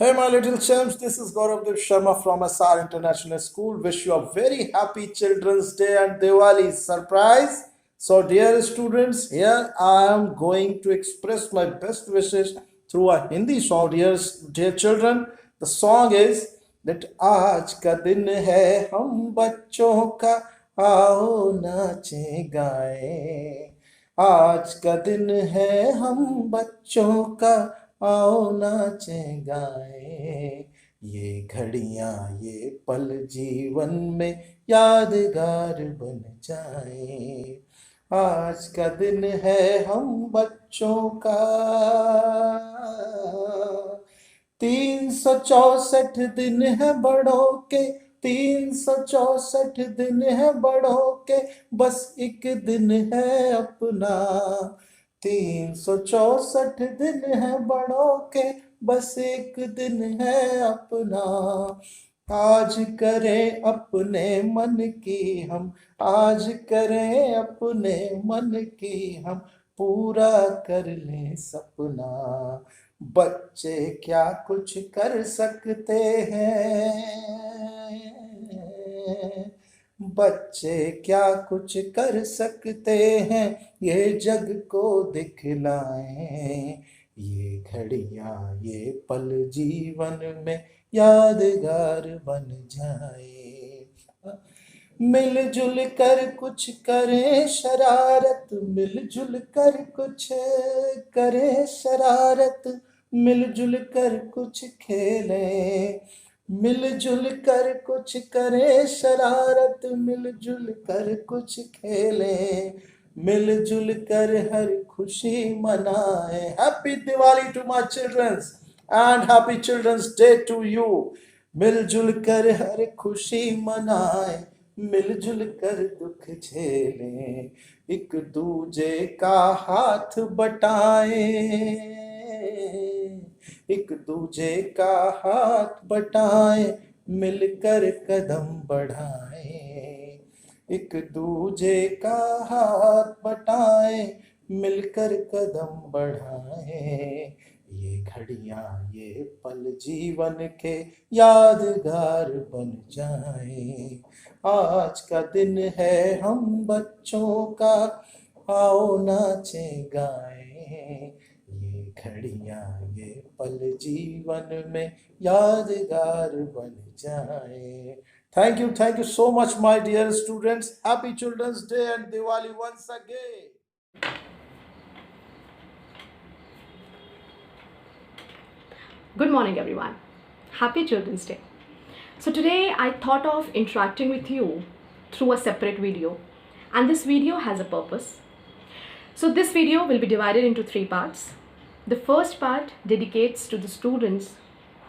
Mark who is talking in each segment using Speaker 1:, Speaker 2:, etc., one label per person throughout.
Speaker 1: Hey, my little champs, this is Gaurav Dev Sharma from SR International School. Wish you a very happy Children's Day and Diwali surprise. So, dear students, here I am going to express my best wishes through a Hindi song. Dear children, the song is that आज का दिन है हम बच्चों का आओ नाचे गाए आज का दिन है हम बच्चों का आओ नाचे गाए ये घड़ियां ये पल जीवन में यादगार बन जाए आज का दिन है हम बच्चों का 364 दिन है बड़ों के 364 दिन है बड़ों के बस एक दिन है अपना 364 दिन है बड़ों के बस एक दिन है अपना आज करें अपने मन की हम आज करें अपने मन की हम पूरा कर लें सपना बच्चे क्या कुछ कर सकते हैं बच्चे क्या कुछ कर सकते हैं ये जग को दिखलाएं ये घड़ियां ये पल जीवन में यादगार बन जाए मिलजुल कर कुछ करें शरारत मिलजुल कर कुछ करें शरारत मिलजुल कर कुछ खेलें मिलजुल कर कुछ करें शरारत मिलजुल कर कुछ खेलें मिलजुल कर हर खुशी मनाएं happy Diwali to my childrens and happy children's day to you मिलजुल कर हर खुशी मनाएं मिलजुल कर दुख झेलें एक दूजे का हाथ बटाएं एक दूजे का हाथ बटाएं मिलकर कदम बढ़ाएं एक दूजे का हाथ बटाएं मिलकर कदम बढ़ाएं ये घड़ियां ये पल जीवन के यादगार बन जाएं आज का दिन है हम बच्चों का आओ नाचे गाएं ये घड़ियां ये पल जीवन में यादगार बन जाए thank you so much my dear students happy children's day and Diwali once again
Speaker 2: Good morning, everyone. Happy Children's Day. So, today I thought of interacting with you through a separate video, and this video has a purpose. So, this video will be divided into 3 parts. The first part dedicates to the students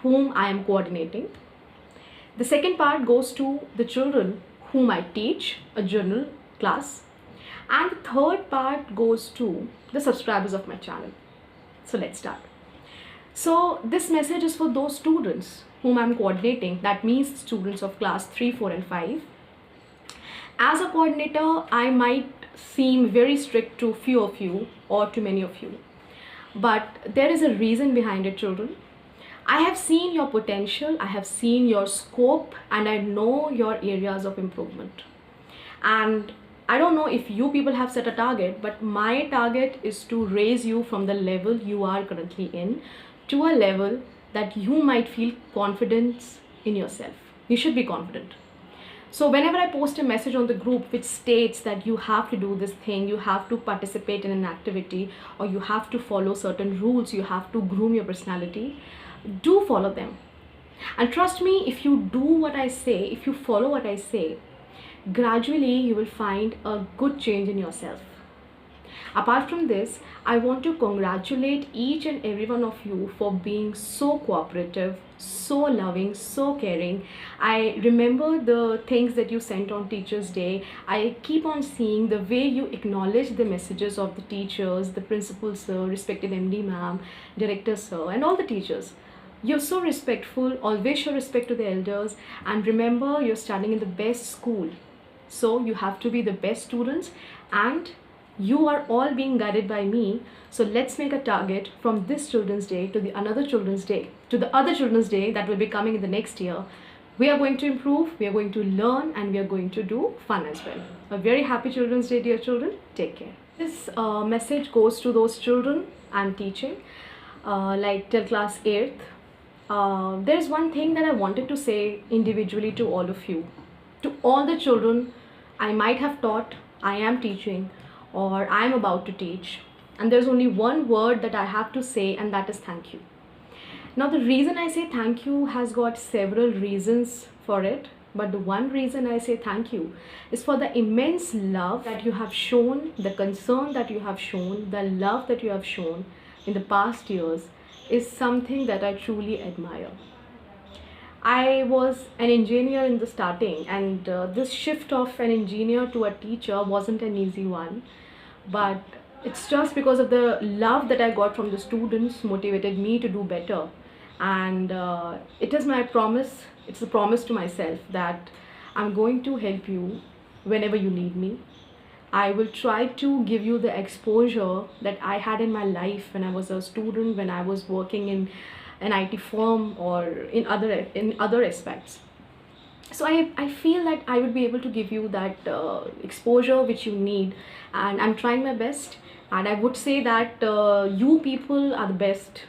Speaker 2: whom I am coordinating. The second part goes to the children whom I teach a journal class. And the third part goes to the subscribers of my channel. So, let's start. So this message is for those students whom I'm coordinating, that means students of class 3, 4 and 5. As a coordinator, I might seem very strict to few of you or to many of you. But there is a reason behind it, children. I have seen your potential, I have seen your scope, and I know your areas of improvement. And I don't know if you people have set a target, but my target is to raise you from the level you are currently in to a level that you might feel confidence in yourself. You should be confident. So whenever I post a message on the group which states that you have to do this thing, you have to participate in an activity, or you have to follow certain rules, you have to groom your personality, do follow them. And trust me, if you do what I say, if you follow what I say, gradually you will find a good change in yourself. Apart from this, I want to congratulate each and every one of you for being so cooperative, so loving, so caring. I remember the things that you sent on Teachers' Day. I keep on seeing the way you acknowledge the messages of the teachers, the principal sir, respected MD ma'am, director sir, and all the teachers. You're so respectful, always show respect to the elders, and remember you're studying in the best school. So you have to be the best students, and You are all being guided by me, so let's make a target from this children's day to the another children's day to the other children's day that will be coming in the next year. We are going to improve, we are going to learn, and we are going to do fun as well. A very happy Children's Day, dear children. Take care. This message goes to those children I'm teaching, like till class 8th. There's one thing that I wanted to say individually to all of you. To all the children I might have taught, I am teaching, or I am about to teach. And there's only one word that I have to say, and that is thank you. Now, the reason I say thank you has got several reasons for it, but the one reason I say thank you is for the immense love that you have shown, the concern that you have shown, the love that you have shown in the past years is something that I truly admire. I was an engineer in the starting, and this shift of an engineer to a teacher wasn't an easy one, but it's just because of the love that I got from the students motivated me to do better. And it is my promise, it's a promise to myself that I'm going to help you whenever you need me. I will try to give you the exposure that I had in my life when I was a student, when I was working in an IT firm, or in other aspects. So I feel that I would be able to give you that exposure which you need, and I'm trying my best. And I would say that you people are the best.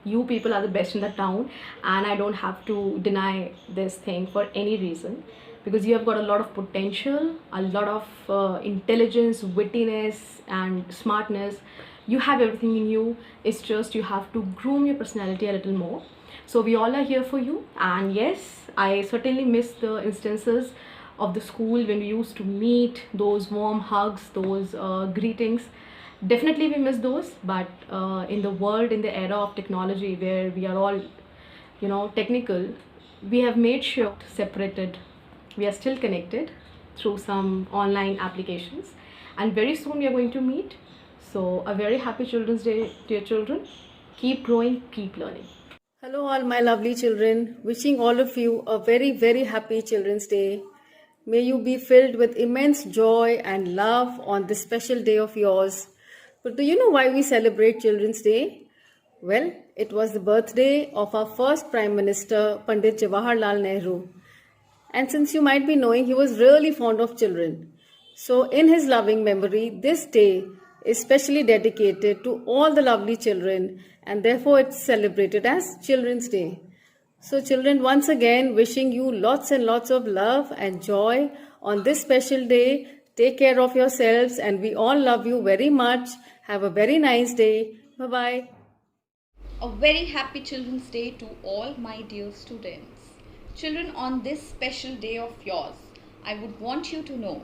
Speaker 2: You people are the best in the town, and I don't have to deny this thing for any reason, because you have got a lot of potential, a lot of intelligence, wittiness, and smartness. You have everything in you. It's just you have to groom your personality a little more. So we all are here for you. And yes, I certainly miss the instances of the school when we used to meet, those warm hugs, those greetings. Definitely we miss those, but in the world, in the era of technology where we are all, technical, we have made sure separated. We are still connected through some online applications, and very soon we are going to meet. So a very happy Children's Day, dear children. Keep growing, keep learning.
Speaker 3: Hello, all my lovely children. Wishing all of you a very, very happy Children's Day. May you be filled with immense joy and love on this special day of yours. But do you know why we celebrate Children's Day? Well, it was the birthday of our first Prime Minister, Pandit Jawaharlal Nehru. And since you might be knowing, he was really fond of children. So in his loving memory, this day is specially dedicated to all the lovely children, and therefore it's celebrated as Children's Day. So children, once again, wishing you lots and lots of love and joy on this special day. Take care of yourselves, and we all love you very much. Have a very nice day. Bye-bye.
Speaker 4: A very happy Children's Day to all my dear students. Children, on this special day of yours, I would want you to know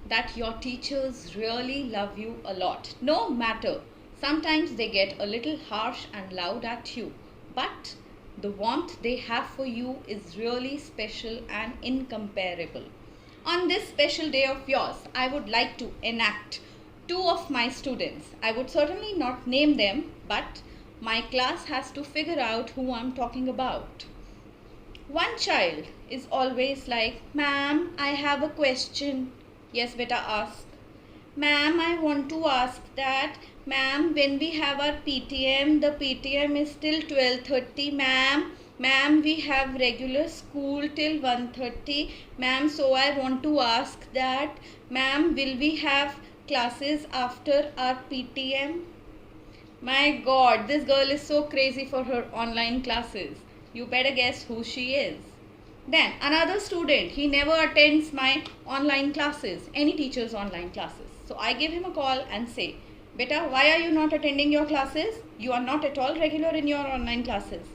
Speaker 4: that your teachers really love you a lot. No matter, sometimes they get a little harsh and loud at you, but the warmth they have for you is really special and incomparable. On this special day of yours, I would like to enact two of my students. I would certainly not name them, but my class has to figure out who I'm talking about. One child is always like, "Ma'am, I have a question." "Yes, beta, ask." "Ma'am, I want to ask that, ma'am, when we have our PTM, the PTM is till 12:30, ma'am. Ma'am, we have regular school till 1:30. Ma'am, so I want to ask that, ma'am, will we have classes after our PTM?" My God, this girl is so crazy for her online classes. You better guess who she is. Then another student, he never attends my online classes, any teacher's online classes. So I give him a call and say, "Beta, why are you not attending your classes? You are not at all regular in your online classes."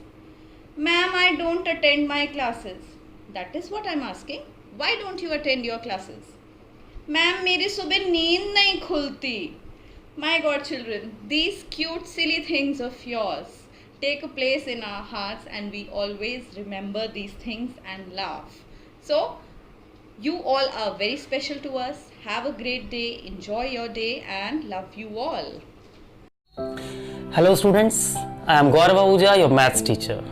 Speaker 4: "Ma'am, I don't attend my classes." That is what I'm asking. Why don't you attend your classes? "Ma'am, मेरी सुबह नींद नहीं खुलती." My God, children, these cute silly things of yours take a place in our hearts, and we always remember these things and laugh. So you all are very special to us. Have a great day, enjoy your day, and love you all.
Speaker 5: Hello students, I am Gaurav Ahuja, your maths teacher.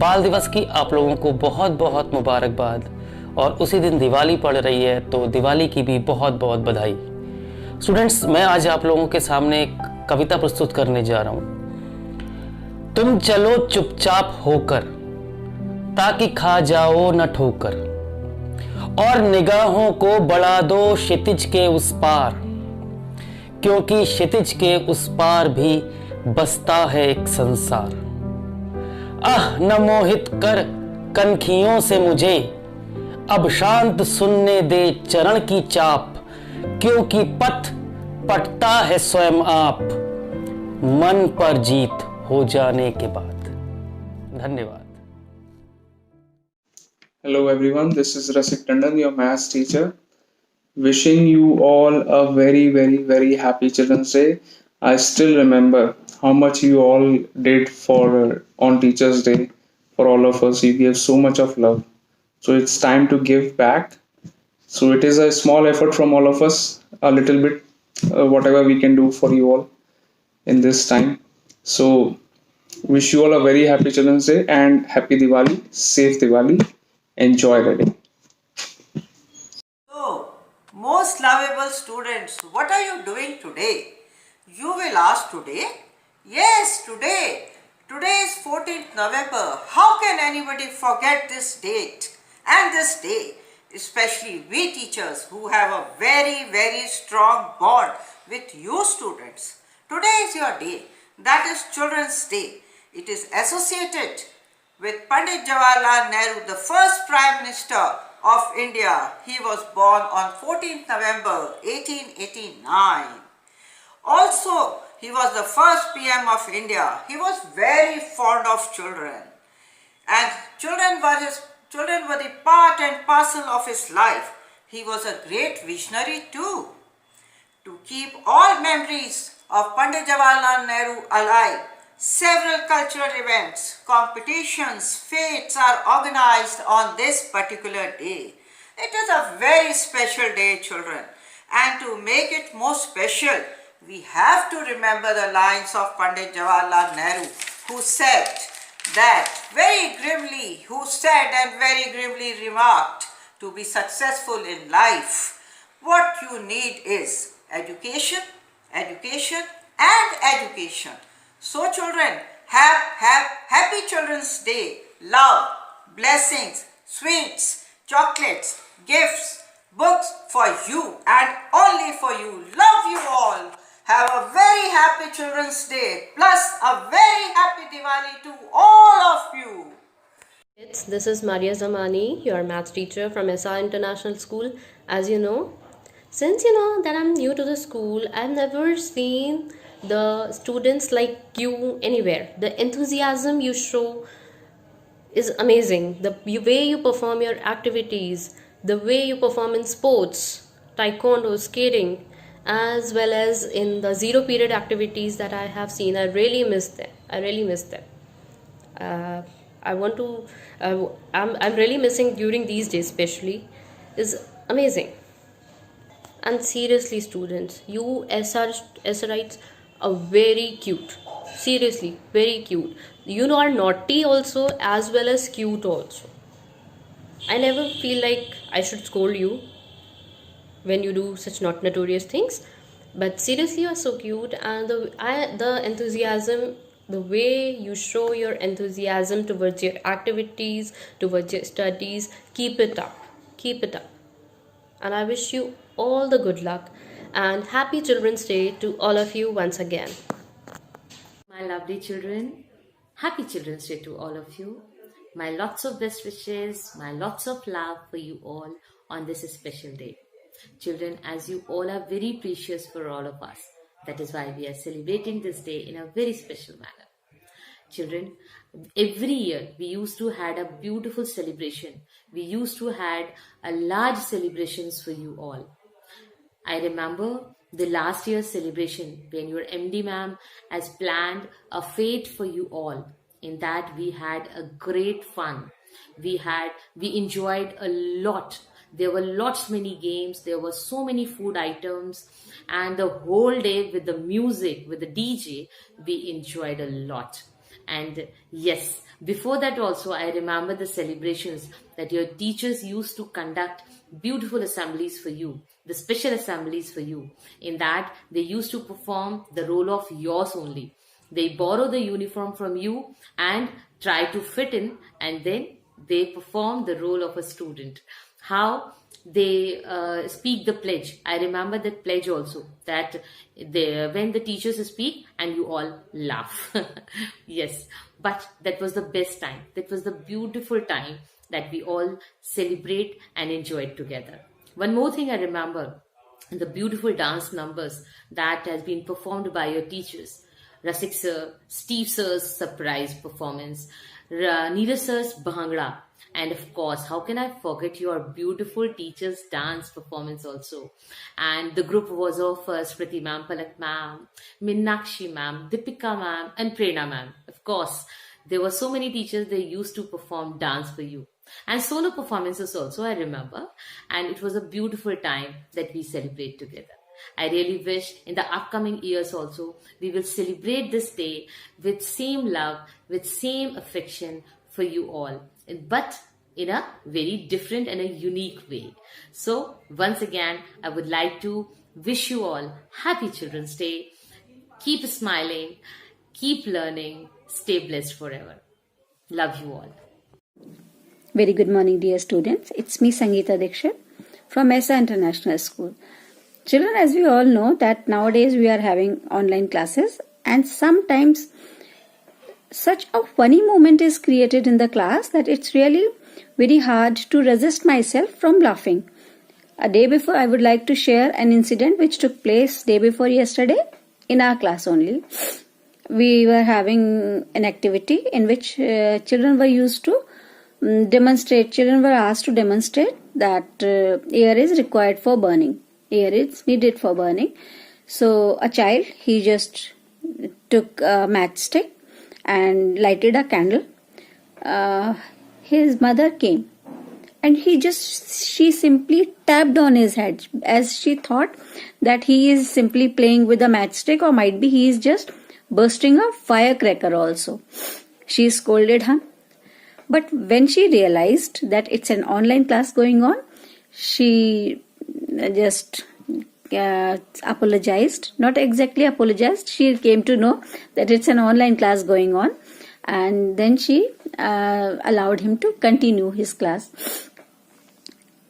Speaker 5: बाल दिवस की आप लोगों को बहुत बहुत मुबारकबाद, और उसी दिन दिवाली पड़ रही है तो दिवाली की भी बहुत बहुत बधाई। स्टूडेंट्स, मैं आज आप लोगों के सामने एक कविता प्रस्तुत करने जा रहा हूं। तुम चलो चुपचाप होकर, ताकि खा जाओ न ठोकर, और निगाहों को बढ़ा दो क्षितिज के उस पार, क्योंकि क्षितिज के उस पार भी बसता है एक संसार। आह, न मोहित कर कनखियों से मुझे, अब शांत सुनने दे चरण की चाप, क्योंकि पथ पटता है स्वयं आप, मन पर जीत हो जाने के बाद। धन्यवाद।
Speaker 6: Hello everyone, this is Rasik Tandon, your maths teacher. Wishing you all a very, very, very happy Children's Day. I still remember how much you all did for on Teachers' Day for all of us. You gave so much of love. So it's time to give back. So it is a small effort from all of us, a little bit, whatever we can do for you all in this time. So wish you all a very happy Children's Day and happy Diwali, safe Diwali. Enjoy the day.
Speaker 7: So, most lovable students, what are you doing today? You will ask today? Yes, today. Today is 14th November. How can anybody forget this date and this day? Especially we teachers who have a very, very strong bond with you students. Today is your day. That is Children's Day. It is associated with Pandit Jawaharlal Nehru, the first Prime Minister of India. He was born on 14th November 1889. Also, he was the first PM of India. He was very fond of children. And children were the part and parcel of his life. He was a great visionary too. To keep all memories of Pandit Jawaharlal Nehru alive, several cultural events, competitions, fetes are organized on this particular day. It is a very special day, children. And to make it more special, we have to remember the lines of Pandit Jawaharlal Nehru, who said and very grimly remarked, to be successful in life, what you need is education, education and education. So children, have happy Children's Day. Love, blessings, sweets, chocolates, gifts, books for you and only for you. Love you all. Have a very happy Children's Day plus a very happy Diwali to all of you.
Speaker 8: This is Maria Zamani, your maths teacher from SR International School. As you know, since you know that I'm new to the school, I've never seen the students like you anywhere. The enthusiasm you show is amazing. The way you perform your activities, the way you perform in sports, taekwondo, skating, as well as in the zero period activities that I have seen, I really miss them. I'm really missing during these days, especially. Is amazing. And seriously, students, you SRites are very cute. Seriously, very cute. You are naughty also as well as cute also. I never feel like I should scold you when you do such not notorious things. But seriously, you are so cute, and the enthusiasm, the way you show your enthusiasm towards your activities, towards your studies, keep it up. Keep it up. And I wish you all the good luck and happy Children's Day to all of you once again.
Speaker 9: My lovely children, happy Children's Day to all of you. My lots of best wishes, my lots of love for you all on this special day. Children, as you all are very precious for all of us, that is why we are celebrating this day in a very special manner. Children, every year we used to had a beautiful celebration. We used to had a large celebrations for you all. I remember the last year's celebration when your MD ma'am has planned a fete for you all. In that we had a great fun. We enjoyed a lot. There were lots many games. There were so many food items, and the whole day with the music, with the DJ, we enjoyed a lot. And yes, before that also, I remember the celebrations that your teachers used to conduct beautiful assemblies for you, the special assemblies for you. In that, they used to perform the role of yours only. They borrow the uniform from you and try to fit in, and then they perform the role of a student. How they speak the pledge. I remember that pledge also, that when the teachers speak and you all laugh. Yes, but that was the best time. That was the beautiful time that we all celebrate and enjoy it together. One more thing I remember, the beautiful dance numbers that has been performed by your teachers. Rasik sir, Steve sir's surprise performance, Neeraj sir's Bhangra, and of course, how can I forget your beautiful teachers' dance performance also? And the group was of Smriti ma'am, Palak ma'am, Minnakshi ma'am, Deepika ma'am, and Prerna ma'am. Of course, there were so many teachers, they used to perform dance for you. And solo performances also, I remember. And it was a beautiful time that we celebrate together. I really wish in the upcoming years also, we will celebrate this day with same love, with same affection for you all, but in a very different and a unique way. So once again, I would like to wish you all happy Children's Day. Keep smiling, keep learning, stay blessed forever. Love you all.
Speaker 10: Very good morning, dear students. It's me, Sangeeta Dikshit from ESA International School. Children, as we all know that nowadays we are having online classes, and sometimes such a funny moment is created in the class that it's really very hard to resist myself from laughing. A day before, I would like to share an incident which took place day before yesterday in our class only. We were having an activity in which children were used to demonstrate. Children were asked to demonstrate that air is required for burning. Air is needed for burning. So a child, he just took a matchstick and lighted a candle. His mother came and she simply tapped on his head as she thought that he is simply playing with a matchstick, or might be he is just bursting a firecracker also. She scolded him. But when she realized that it's an online class going on, she just apologized. Not exactly apologized. She came to know that it's an online class going on, and then she allowed him to continue his class.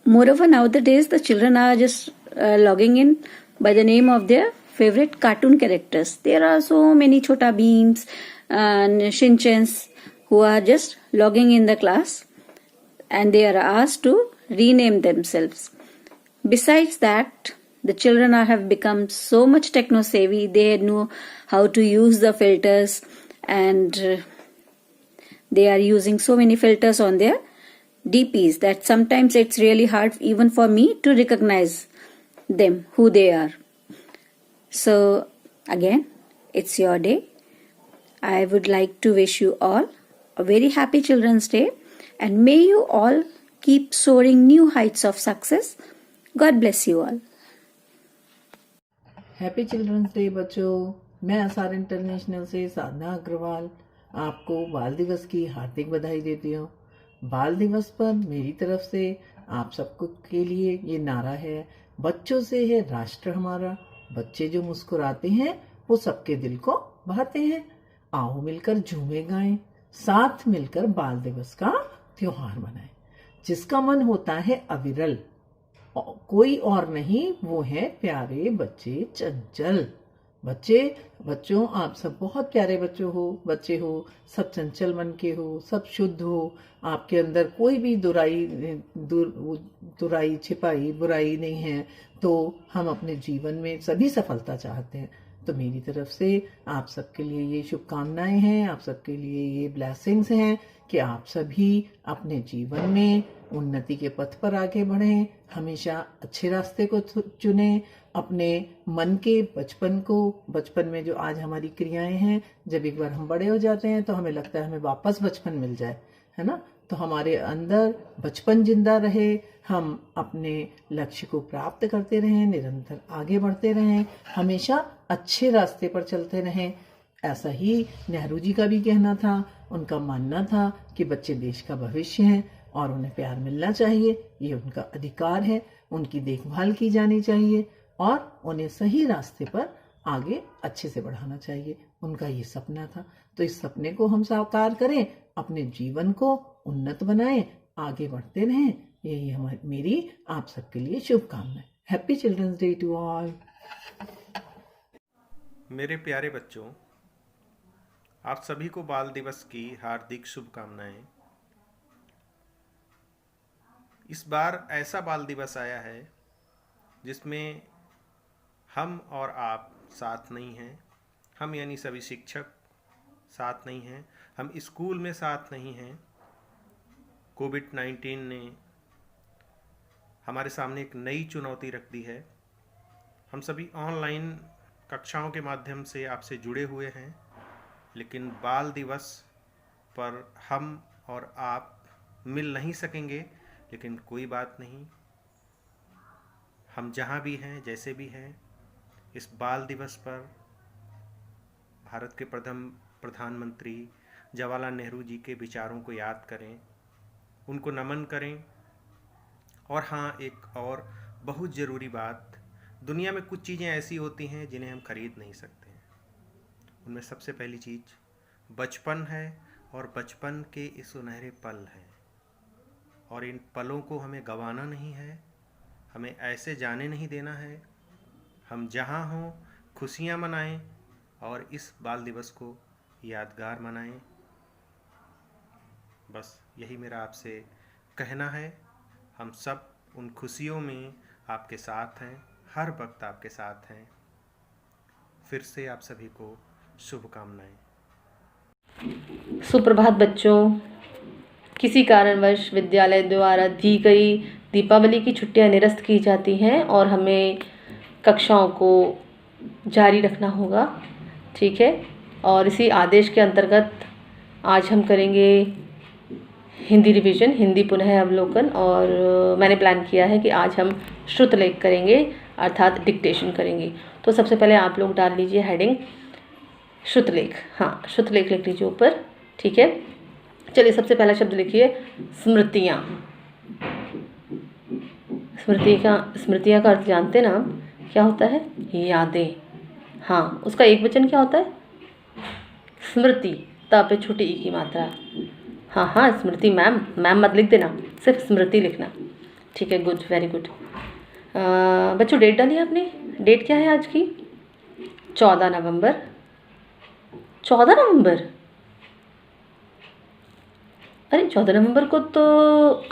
Speaker 10: Moreover, nowadays the children are just logging in by the name of their favorite cartoon characters. There are so many Chota Beams and Shinchans who are just logging in the class, and they are asked to rename themselves. Besides that, the children have become so much techno savvy. They know how to use the filters, and they are using so many filters on their DPs that sometimes it's really hard even for me to recognize them, who they are. So again, it's your day. I would like to wish you all a very happy Children's Day, and may you all keep soaring new heights of success. God bless you all.
Speaker 11: Happy children's day बच्चों। मैं SR international से साधना अग्रवाल आपको बाल दिवस की हार्दिक बधाई देती हूँ। बाल दिवस पर मेरी तरफ से आप सबको के लिए ये नारा है, बच्चों से है राष्ट्र हमारा। बच्चे जो मुस्कुराते हैं वो सबके दिल को भाते हैं। आओ मिलकर झूमे गाएं, साथ मिलकर बाल दिवस का त्योहार मनाएं। जिसका मन होता है अविरल, कोई और नहीं, वो है प्यारे बच्चे चंचल। बच्चों आप सब बहुत प्यारे बच्चे हो, सब चंचल मन के हो, सब शुद्ध हो। आपके अंदर कोई भी दुराई छिपाई बुराई नहीं है। तो हम अपने जीवन में सभी सफलता चाहते हैं। तो मेरी तरफ से आप सबके लिए ये शुभकामनाएं हैं, आप सबके लिए ये ब्लेसिंग्स हैं कि आप सभी अपने जीवन में उन्नति के पथ पर आगे बढ़ें, हमेशा अच्छे रास्ते को चुनें। अपने मन के बचपन में जो आज हमारी क्रियाएं हैं, जब एक बार हम बड़े हो जाते हैं तो हमें लगता है हमें वापस बचपन मिल जाए, है ना। तो हमारे अंदर बचपन जिंदा रहे, हम अपने लक्ष्य को प्राप्त करते रहें, निरंतर आगे बढ़ते रहें, हमेशा अच्छे रास्ते पर चलते रहें। ऐसा ही नेहरू जी का भी कहना था। उनका मानना था कि बच्चे देश का भविष्य हैं और उन्हें प्यार मिलना चाहिए, ये उनका अधिकार है। उनकी देखभाल की जानी चाहिए और उन्हें सही रास्ते पर आगे अच्छे से बढ़ाना चाहिए। उनका ये सपना था। तो इस सपने को हम साकार करें, अपने जीवन को उन्नत बनाएं, आगे बढ़ते रहें। यही मेरी आप सबके लिए शुभकामनाएं। Happy children's day to all.
Speaker 12: मेरे प्यारे बच्चों, आप सभी को बाल दिवस की हार्दिक शुभकामनाएं। इस बार ऐसा बाल दिवस आया है जिसमें हम और आप साथ नहीं हैं। हम यानी सभी शिक्षक साथ नहीं हैं, हम स्कूल में साथ नहीं हैं। कोविड-19 ने हमारे सामने एक नई चुनौती रख दी है। हम सभी ऑनलाइन कक्षाओं के माध्यम से आपसे जुड़े हुए हैं, लेकिन बाल दिवस पर हम और आप मिल नहीं सकेंगे। लेकिन कोई बात नहीं, हम जहाँ भी हैं, जैसे भी हैं, इस बाल दिवस पर भारत के प्रथम प्रधानमंत्री जवाहरलाल नेहरू जी के विचारों को याद करें, उनको नमन करें। और हाँ, एक और बहुत ज़रूरी बात, दुनिया में कुछ चीज़ें ऐसी होती हैं जिन्हें हम खरीद नहीं सकते हैं। उनमें सबसे पहली चीज़ बचपन है, और बचपन के ये सुनहरे पल हैं, और इन पलों को हमें गंवाना नहीं है, हमें ऐसे जाने नहीं देना है। हम जहाँ हों खुशियाँ मनाएं और इस बाल दिवस को यादगार मनाएं। बस यही मेरा आपसे कहना है। हम सब उन खुशियों में आपके साथ हैं, हर वक्त आपके साथ हैं। फिर से आप सभी को शुभकामनाएं।
Speaker 2: सुप्रभात बच्चों। किसी कारणवश विद्यालय द्वारा दी गई दीपावली की छुट्टियां निरस्त की जाती हैं और हमें कक्षाओं को जारी रखना होगा, ठीक है। और इसी आदेश के अंतर्गत आज हम करेंगे हिंदी रिवीजन, हिंदी पुनः अवलोकन। और मैंने प्लान किया है कि आज हम श्रुतलेख करेंगे, अर्थात डिक्टेशन करेंगे। तो सबसे पहले आप लोग डाल लीजिए हेडिंग श्रुतलेख। हाँ, श्रुतलेख लिख लीजिए ऊपर, ठीक है। चलिए, सबसे पहला शब्द लिखिए स्मृतियाँ। स्मृतियाँ का अर्थ जानते ना आप, क्या होता है? यादें। हाँ, उसका एक वचन क्या होता है? स्मृति। ता पे छोटी ई की मात्रा। हाँ हाँ, स्मृति। मैम मत लिख देना, सिर्फ स्मृति लिखना, ठीक है। Good, very good. बच्चों, डेट डाली आपने? डेट क्या है आज की? 14 नवंबर। 14 नवंबर? अरे 14 नवंबर को तो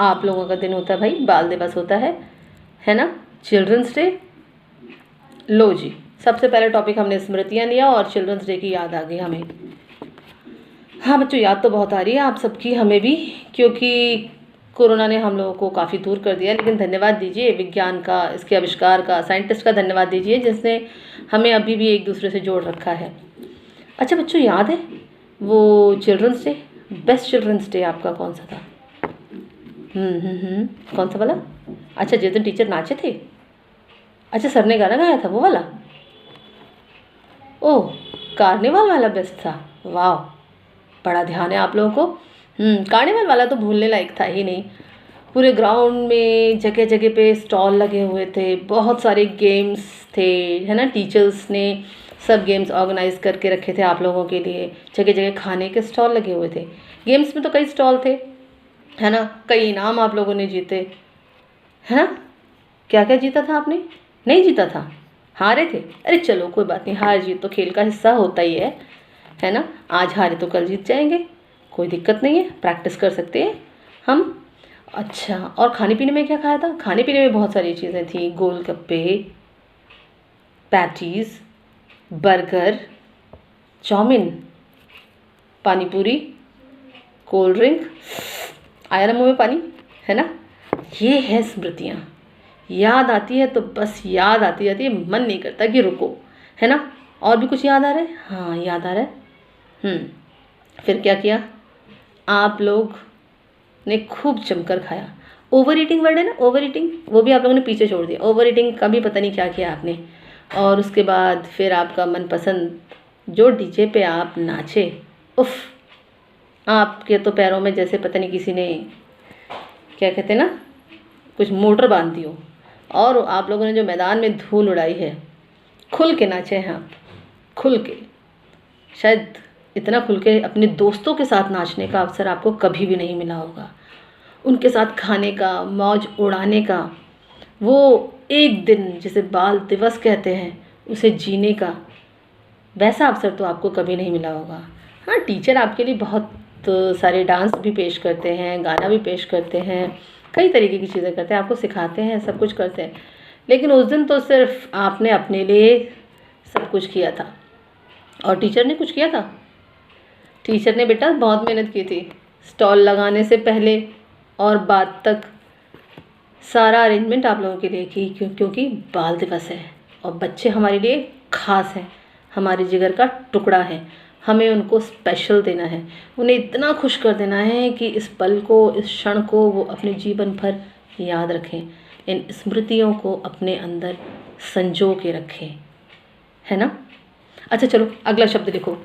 Speaker 2: आप लोगों का दिन होता है भाई, बाल दिवस होता है ना, चिल्ड्रंस डे। लो जी, सबसे पहले टॉपिक हमने स्मृतियाँ लिया और चिल्ड्रंस डे की याद आ गई हमें। हाँ बच्चों, याद तो बहुत आ रही है आप सबकी, हमें भी, क्योंकि कोरोना ने हम लोगों को काफ़ी दूर कर दिया। लेकिन धन्यवाद दीजिए विज्ञान का, इसके आविष्कार का, साइंटिस्ट का धन्यवाद दीजिए जिसने हमें अभी भी एक दूसरे से जोड़ रखा है। अच्छा बच्चों, याद है वो children's day, best children's day आपका कौन सा था? कौन सा वाला? अच्छा, जिस दिन टीचर नाचे थे। अच्छा, सर ने गाना गाया था, वो वाला? ओह, कार्निवाल वाला बेस्ट था। वाह, बड़ा ध्यान है आप लोगों को। कार्निवाल वाला तो भूलने लायक था ही नहीं। पूरे ग्राउंड में जगह जगह पे स्टॉल लगे हुए थे, बहुत सारे गेम्स थे, है ना। टीचर्स ने सब गेम्स ऑर्गेनाइज करके रखे थे आप लोगों के लिए। जगह जगह खाने के स्टॉल लगे हुए थे। गेम्स में तो कई स्टॉल थे, है ना। कई इनाम आप लोगों ने जीते, है ना। क्या क्या जीता था आपने? नहीं जीता था, हारे थे। अरे चलो कोई बात नहीं, हार जीत तो खेल का हिस्सा होता ही है ना। आज हारे तो कल जीत जाएंगे, कोई दिक्कत नहीं है, प्रैक्टिस कर सकते हैं हम। अच्छा, और खाने पीने में क्या खाया था? खाने पीने में बहुत सारी चीज़ें थी। Golgappe, patties, burger, chowmein, panipuri, cold drink. आया ना मुँह में पानी, है ना। ये है स्मृतियाँ। याद आती है तो बस याद आती जाती है, मन नहीं करता कि रुको, है ना। और भी कुछ याद आ रहा है? हाँ, याद आ रहा है। फिर क्या किया आप लोग ने? खूब जमकर खाया। ओवर ईटिंग वर्ड है ना, ओवर ईटिंग, वो भी आप लोगों ने पीछे छोड़ दिया। ओवर ईटिंग का भी पता नहीं क्या किया आपने। और उसके बाद फिर आपका मनपसंद
Speaker 13: जो डीजे पे आप नाचे, उफ, आपके तो पैरों में जैसे पता नहीं किसी ने क्या कहते हैं ना, कुछ मोटर बांध दी हो। और आप लोगों ने जो मैदान में धूल उड़ाई है, खुल के नाचे हैं आप, खुल के। शायद इतना खुल के अपने दोस्तों के साथ नाचने का अवसर आपको कभी भी नहीं मिला होगा। उनके साथ खाने का, मौज उड़ाने का, वो एक दिन जिसे बाल दिवस कहते हैं उसे जीने का, वैसा अवसर तो आपको कभी नहीं मिला होगा। हाँ, टीचर आपके लिए बहुत सारे डांस भी पेश करते हैं, गाना भी पेश करते हैं, कई तरीके की चीज़ें करते हैं, आपको सिखाते हैं, सब कुछ करते हैं। लेकिन उस दिन तो सिर्फ आपने अपने लिए सब कुछ किया था और टीचर ने कुछ किया था? टीचर ने बेटा बहुत मेहनत की थी। स्टॉल लगाने से पहले और बाद तक सारा अरेंजमेंट आप लोगों के लिए की, क्योंकि बाल दिवस है और बच्चे हमारे लिए ख़ास हैं, हमारे जिगर का टुकड़ा है। हमें उनको स्पेशल देना है, उन्हें इतना खुश कर देना है कि इस पल को, इस क्षण को वो अपने जीवन भर याद रखें, इन स्मृतियों को अपने अंदर संजो के रखें, है ना? अच्छा चलो अगला शब्द लिखो।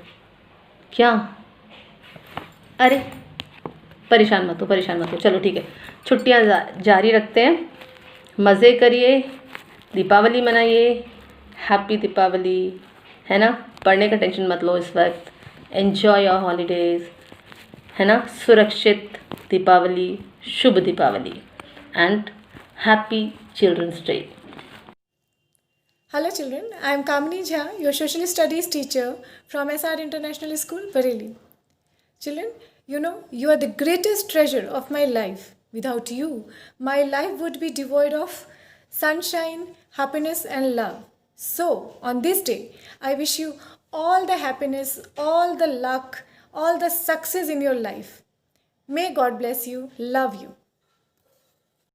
Speaker 13: क्या? अरे परेशान मत हो, चलो ठीक है। छुट्टियां जारी रखते हैं, मज़े करिए, दीपावली मनाइए, हैप्पी दीपावली, है ना? पढ़ने का टेंशन मत लो इस वक्त, एन्जॉय योर हॉलीडेज़, है ना? सुरक्षित दीपावली, शुभ Deepawali and happy children's day.
Speaker 14: Hello children, I am Kamini Jha, your social studies teacher from SR International School, Bareilly. Children, you know, you are the greatest treasure of my life. Without you, my life would be devoid of sunshine, happiness and love. So, on this day, I wish you all the happiness, all the luck, all the success in your life. May God bless you. Love you.